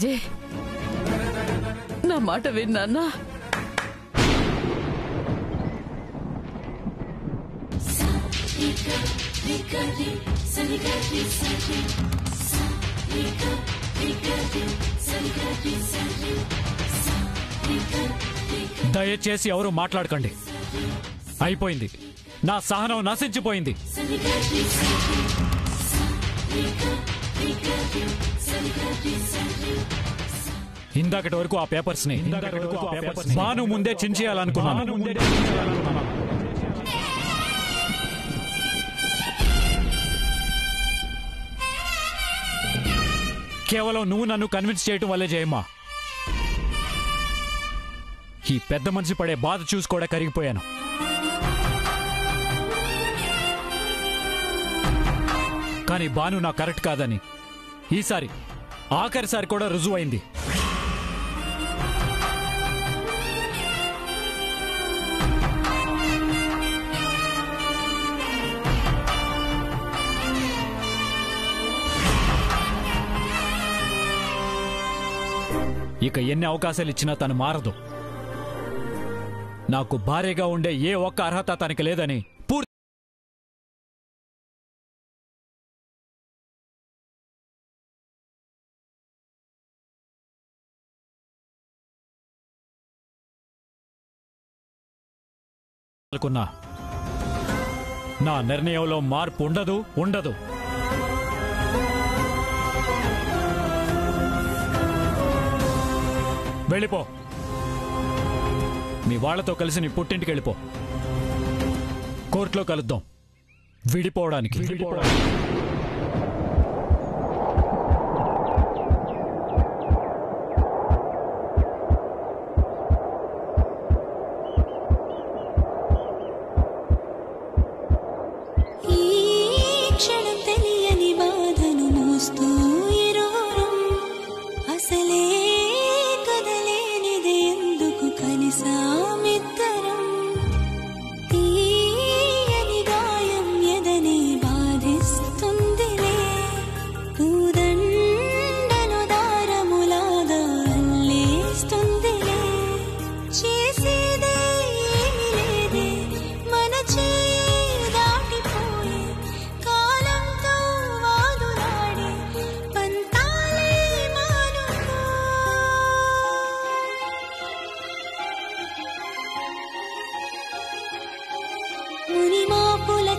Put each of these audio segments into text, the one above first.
విజయ్, నా మాట విన్నా. దయచేసి ఎవరు మాట్లాడకండి. అయిపోయింది. నా సహనం నశించిపోయింది. ఇందాకటి వరకు ఆ పేపర్స్ ని బాను ముందే చించేయాలనుకున్నాను. కేవలం నువ్వు నన్ను కన్విన్స్ చేయటం వల్లే జయమ్మా. ఈ పెద్ద మనిషి పడే బాధ చూసి కూడా కరిగిపోయాను. కానీ బాను నా కరెక్ట్ కాదని ఈసారి ఆఖరిసారి కూడా రుజువైంది. ఇక ఎన్ని అవకాశాలు ఇచ్చినా తను మారదు. నాకు భార్యగా ఉండే ఏ ఒక్క అర్హత తనకి లేదని అనుకున్నా. నా నిర్ణయంలో మార్పు ఉండదు. వెళ్ళిపో. మీ వాళ్లతో కలిసి నీ పుట్టింటికి వెళ్ళిపో. కోర్టులో కలుద్దాం విడిపోవడానికి.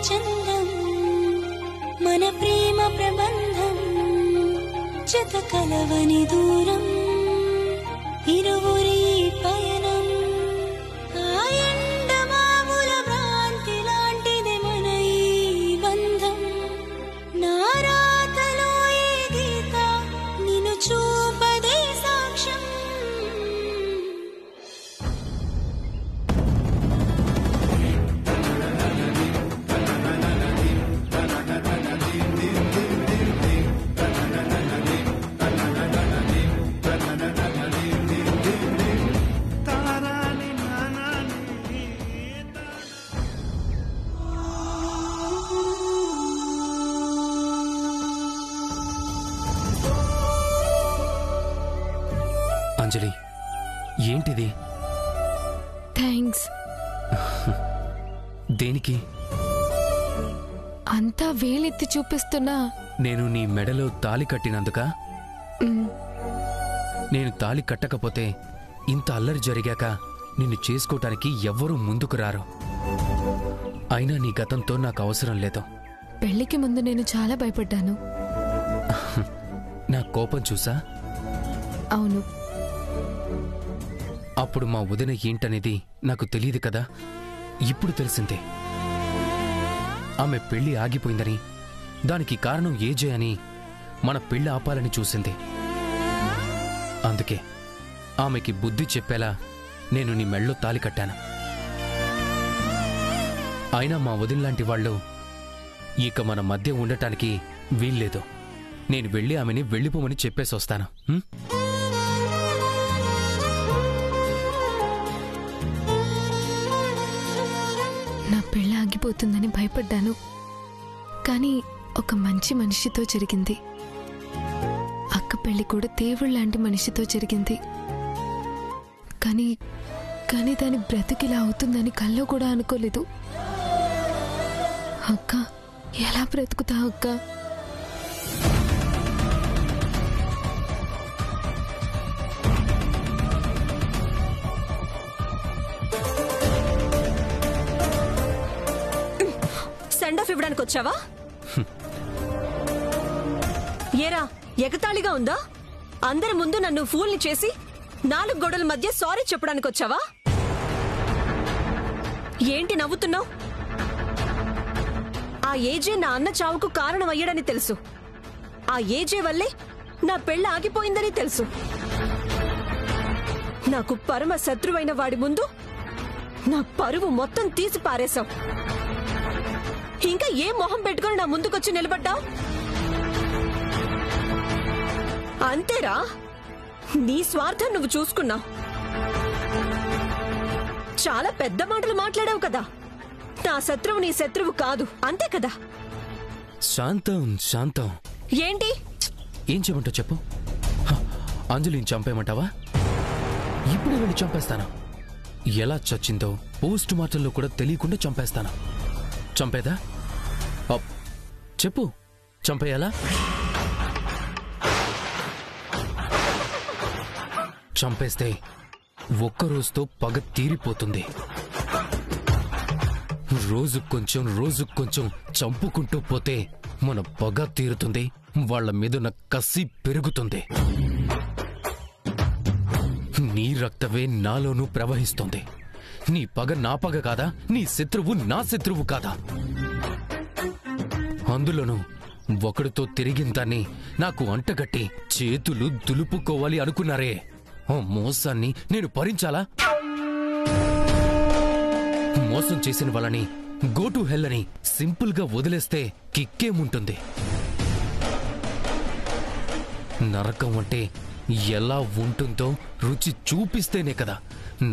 చందం మన ప్రేమ ప్రబంధం జత కలవని దూరం ఇరువురి పయనం ఆయండమాముల భ్రాంతి లాంటిది మన ఈ బంధం నారాతలో ఏ గీత నిన్ను చూపదే సాక్ష్యం అంజలి, ఏంటిది? థ్యాంక్స్. దేనికి? అంతా వేలెత్తి చూపిస్తున్నా. నేను నీ మెడలో తాళి కట్టినందుకా? నేను తాళి కట్టకపోతే ఇంత అల్లరి జరిగాక నిన్ను చేసుకోవటానికి ఎవ్వరూ ముందుకు రారు. అయినా నీ గతంతో నాకు అవసరం లేదు. పెళ్లికి ముందు నేను చాలా భయపడ్డాను. నా కోపం చూసా? అవును. అప్పుడు మా వదిన ఏంటనేది నాకు తెలియదు కదా. ఇప్పుడు తెలిసిందే. ఆమె పెళ్లి ఆగిపోయిందని, దానికి కారణం ఏజే అని మన పెళ్లి ఆపాలని చూసింది. అందుకే ఆమెకి బుద్ధి చెప్పేలా నేను నీ మెళ్ళో తాలి కట్టాను. అయినా మా వదినలాంటి వాళ్ళు ఇక మన మధ్య ఉండటానికి వీల్లేదు. నేను వెళ్ళి ఆమెని వెళ్ళిపోమని చెప్పేసొస్తాను. నా పెళ్ళి ఆగిపోతుందని భయపడ్డాను. కానీ ఒక మంచి మనిషితో జరిగింది. అక్క పెళ్లి పెళ్లి కూడా దేవుళ్ళ లాంటి మనిషితో జరిగింది. కానీ కానీ దాని బ్రతికిలా అవుతుందని కల్లో కూడా అనుకోలేదు. అక్క, ఎలా బ్రతుకుతా అక్క? సెండ్ ఆఫ్ ఇవ్వడానికి వచ్చావా? ఏరా, ఎగతాళిగా ఉందా? అందరి ముందు నన్ను ఫూల్ని చేసి 4 గోడల మధ్య సారీ చెప్పడానికి వచ్చావా? ఏంటి నవ్వుతున్నావు? ఆ ఏజే నా అన్న చావుకు కారణం అయ్యాడని తెలుసు. ఆ ఏజే వల్లే నా పెళ్ళ ఆగిపోయిందని తెలుసు. నాకు పరమ శత్రువైన వాడి ముందు నా పరువు మొత్తం తీసి పారేశావు. ఇంకా ఏ మొహం పెట్టుకుని నా ముందుకొచ్చి నిలబడ్డావు? అంతేరా, నీ స్వార్థం నువ్వు చూసుకున్నావు. చాలా పెద్ద మాటలు మాట్లాడావు కదా. నా శత్రువు నీ శత్రువు కాదు, అంతే కదా? శాంతం శాంతం. ఏంటి? ఏం చేయమంటావు చెప్పు. అంజలిని చంపేయమంటావా? ఇప్పుడే వెళ్ళి చంపేస్తాను. ఎలా చచ్చిందో పోస్ట్ మార్టంలో కూడా తెలియకుండా చంపేస్తాను. చంపేదా? చెప్పు, చంపేయాలా? చంపేస్తే ఒక్కరోజుతో పగ తీరిపోతుంది. రోజు కొంచెం చంపుకుంటూ పోతే మన పగ తీరుతుంది. వాళ్ల మీదున్న కసి పెరుగుతుంది. నీ రక్తవే నాలోనూ ప్రవహిస్తుంది. నీ పగ నా పగ కాదా? నీ శత్రువు నా శత్రువు కాదా? అందులోనూ ఒకడితో తిరిగిందాన్ని నాకు అంటగట్టి చేతులు దులుపుకోవాలి అనుకున్నారే. ఆ మోసాన్ని నేను భరించాలా? మోసం చేసిన వాళ్ళని గో టు హెల్ అని సింపుల్ గా వదిలేస్తే కిక్కేముంటుంది? నరకం అంటే ఎలా ఉంటుందో రుచి చూపిస్తేనే కదా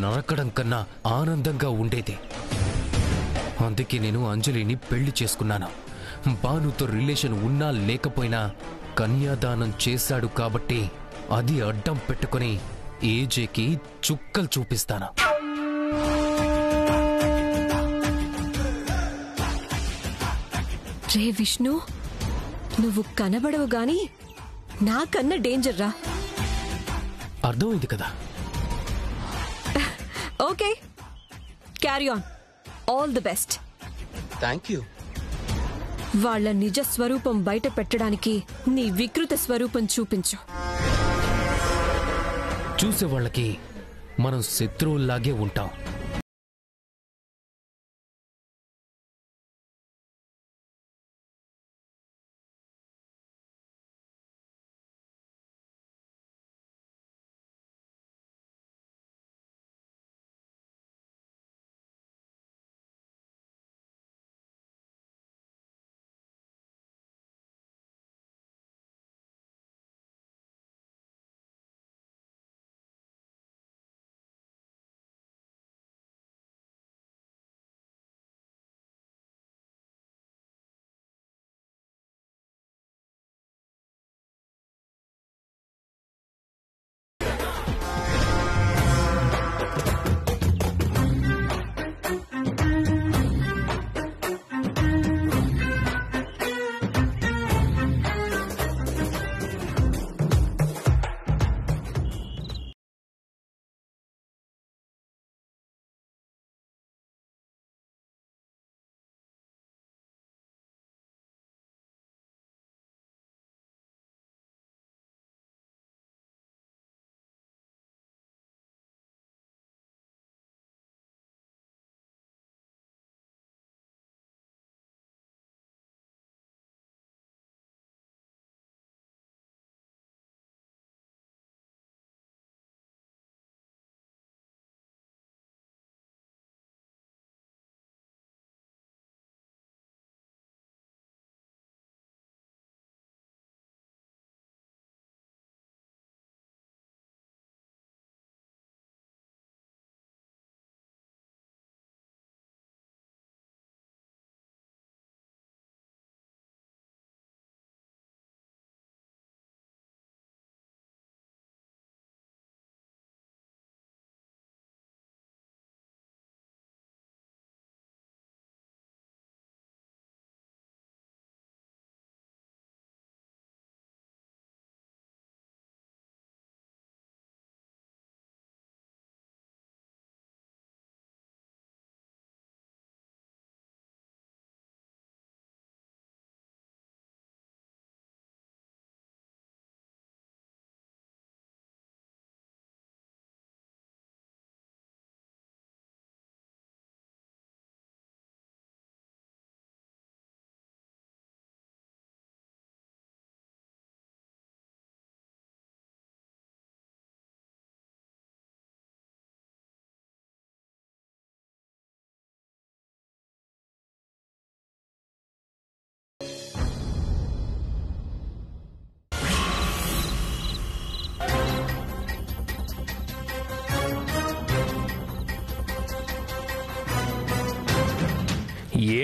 నరకడం కన్నా ఆనందంగా ఉండేది. అందుకే నేను అంజలిని పెళ్లి చేసుకున్నాను. బానుతో రిలేషన్ ఉన్నా లేకపోయినా కన్యాదానం చేశాడు కాబట్టి అది అడ్డం పెట్టుకుని ఏజేకి చుక్కలు చూపిస్తాను. రే విష్ణు, నువ్వు కనబడవు గాని నాకన్నా డేంజర్ రా. అర్థమైంది కదా? Okay, carry on. All the best. Thank you. వాళ్ళ నిజ స్వరూపం బయట పెట్టడానికి నీ వికృత స్వరూపం చూపించు. చూసేవాళ్ళకి మనం శత్రువుల్లాగే ఉంటాం.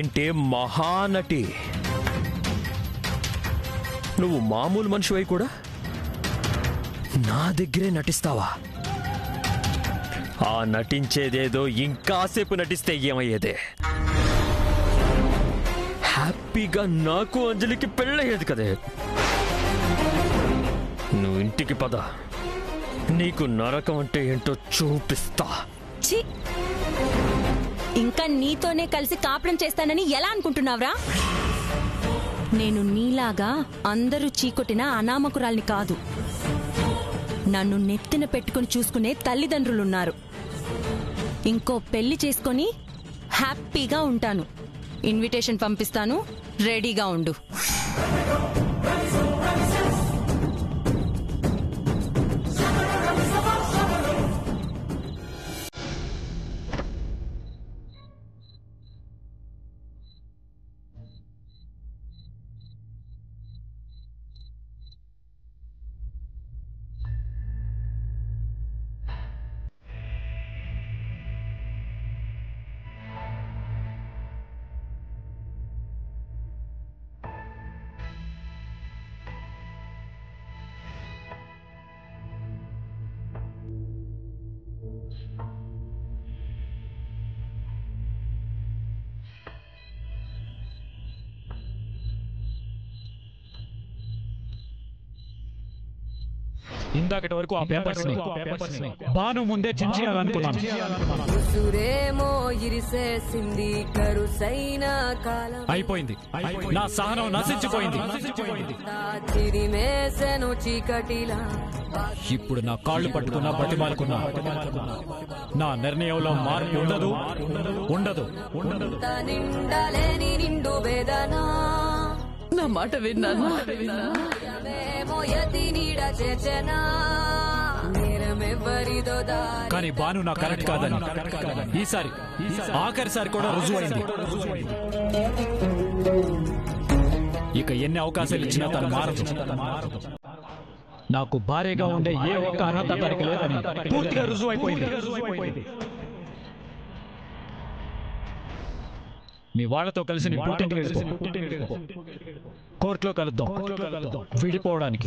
ఏంటే మహానటి, నువ్వు మామూలు మనిషివై కూడా నా దగ్గరే నటిస్తావా? ఆ నటించేదేదో ఇంకాసేపు నటిస్తే ఏమయ్యేదే? హ్యాపీగా నాకు అంజలికి పెళ్ళయ్యేది కదే. నువ్వు ఇంటికి పద, నీకు నరకం అంటే ఏంటో చూపిస్తా. ఛీ! ఇంకా నీతోనే కలిసి కాపురం చేస్తానని ఎలా అనుకుంటున్నావురా? నేను నీలాగా అందరూ చీకొట్టిన అనామకురాల్ని కాదు. నన్ను నెత్తిన పెట్టుకుని చూసుకునే తల్లిదండ్రులున్నారు. ఇంకో పెళ్లి చేసుకొని హ్యాపీగా ఉంటాను. ఇన్విటేషన్ పంపిస్తాను, రెడీగా ఉండు. ఇందాకటి వరకు ఆ పేపర్స్ ని బాను ముందే చించేయాలనుకున్నాను. అయిపోయింది. నా సహనం నశించిపోయింది. ఇప్పుడు నా కాళ్ళు పట్టుకున్నా బతిమాలుకున్నా నా నిర్ణయంలో మార్పు ఉండదు. నా మాట విన్నాను. కానీ బాను నా కరెక్ట్ కాదని ఈసారి ఆఖరిసారి కూడా రుజువైంది. ఇక ఎన్ని అవకాశాలు ఇచ్చినా తను మారదు. నాకు భార్యగా ఉండే ఏ ఒక్క అర్హత తనకి లేదని పూర్తిగా రుజువైపోయింది. మీ వాళ్ళతో కలిసి నీ పుట్టింటికి వెళ్ళిపో. కోర్టులో కలుద్దాం విడిపోవడానికి.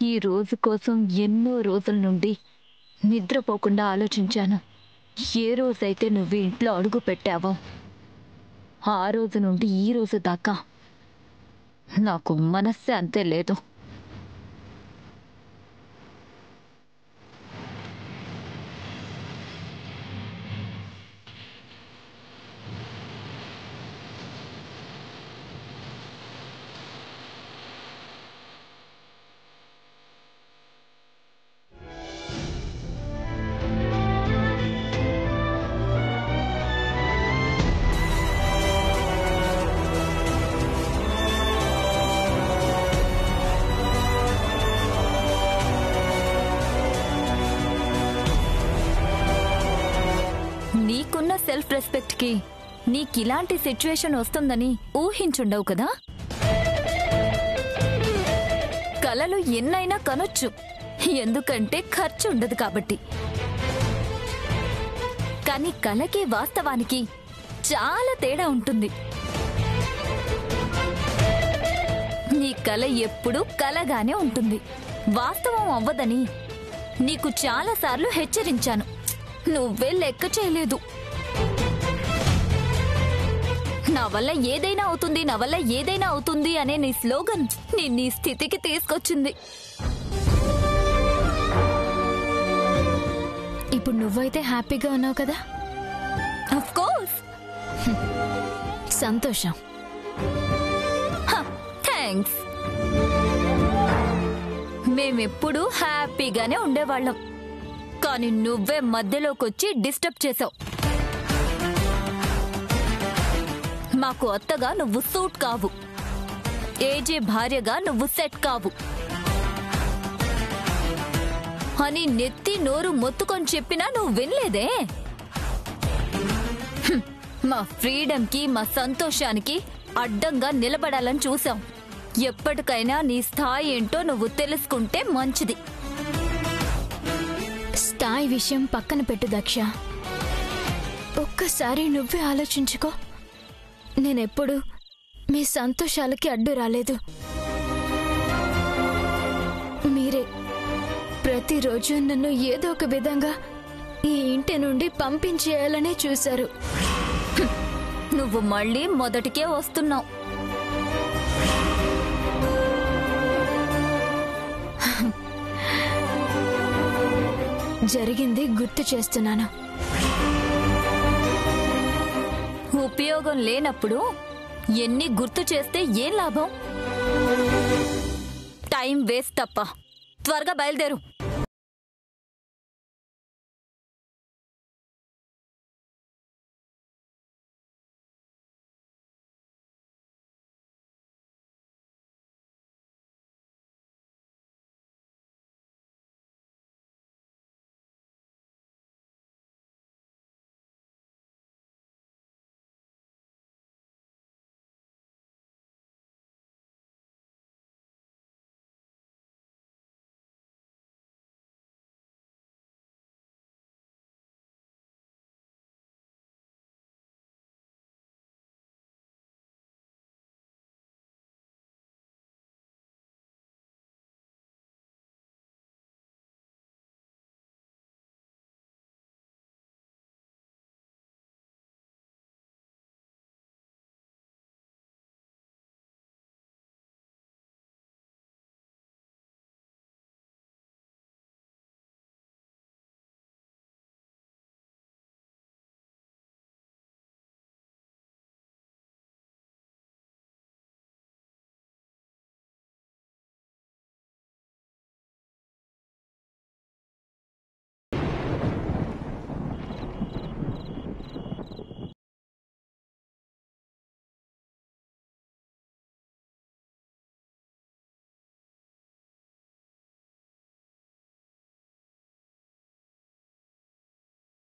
ఈ రోజు కోసం ఎన్నో రోజుల నుండి నిద్రపోకుండా ఆలోచించాను. ఏ రోజైతే నువ్వు ఇంట్లో అడుగు పెట్టావో ఆ రోజు నుండి ఈ రోజు దాకా నాకు మనశ్శాంతే లేదు. నీకున్న సెల్ఫ్ రెస్పెక్ట్ కి నీకిలాంటి సిచ్యువేషన్ వస్తుందని ఊహించుండవు కదా. కలలు ఎన్నైనా కనొచ్చు, ఎందుకంటే ఖర్చు ఉండదు కాబట్టి. కానీ కలకి వాస్తవానికి చాలా తేడా ఉంటుంది. నీ కల ఎప్పుడూ కలగానే ఉంటుంది. వాస్తవం అవ్వదని నీకు చాలాసార్లు హెచ్చరించాను. నువ్వే లెక్క చేయలేదు. నా వల్ల ఏదైనా అవుతుంది, నా వల్ల ఏదైనా అవుతుంది అనే నీ స్లోగన్ నీ స్థితికి తీసుకొచ్చింది. ఇప్పుడు నువ్వైతే హ్యాపీగా ఉన్నావు కదా? Of course. సంతోషం. థ్యాంక్స్. మేమెప్పుడు హ్యాపీగానే ఉండేవాళ్ళం, కానీ నువ్వే మధ్యలోకొచ్చి డిస్టర్బ్ చేసావు. మాకు అత్తగా నువ్వు సూట్ కావు, ఏజే భార్యగా నువ్వు సెట్ కావు అని నెత్తి నోరు మొత్తుకొని చెప్పినా నువ్వు వినలేదే. మా ఫ్రీడమ్కి, మా సంతోషానికి అడ్డంగా నిలబడాలని చూసాం. ఎప్పటికైనా నీ స్థాయి ఏంటో నువ్వు తెలుసుకుంటే మంచిది. స్థాయి విషయం పక్కన పెట్టు దక్ష. ఒక్కసారి నువ్వే ఆలోచించుకో. నేనెప్పుడు మీ సంతోషాలకి అడ్డు రాలేదు. మీరే ప్రతిరోజు నన్ను ఏదో ఒక విధంగా ఈ ఇంటి నుండి పంపించేయాలనే చూశారు. నువ్వు మళ్ళీ మొదటికే వస్తున్నావు. జరిగింది గుర్తు చేస్తున్నాను. ఉపయోగం లేనప్పుడు ఎన్ని గుర్తు చేస్తే ఏం లాభం? టైం వేస్ట్ తప్ప. త్వరగా బయలుదేరు.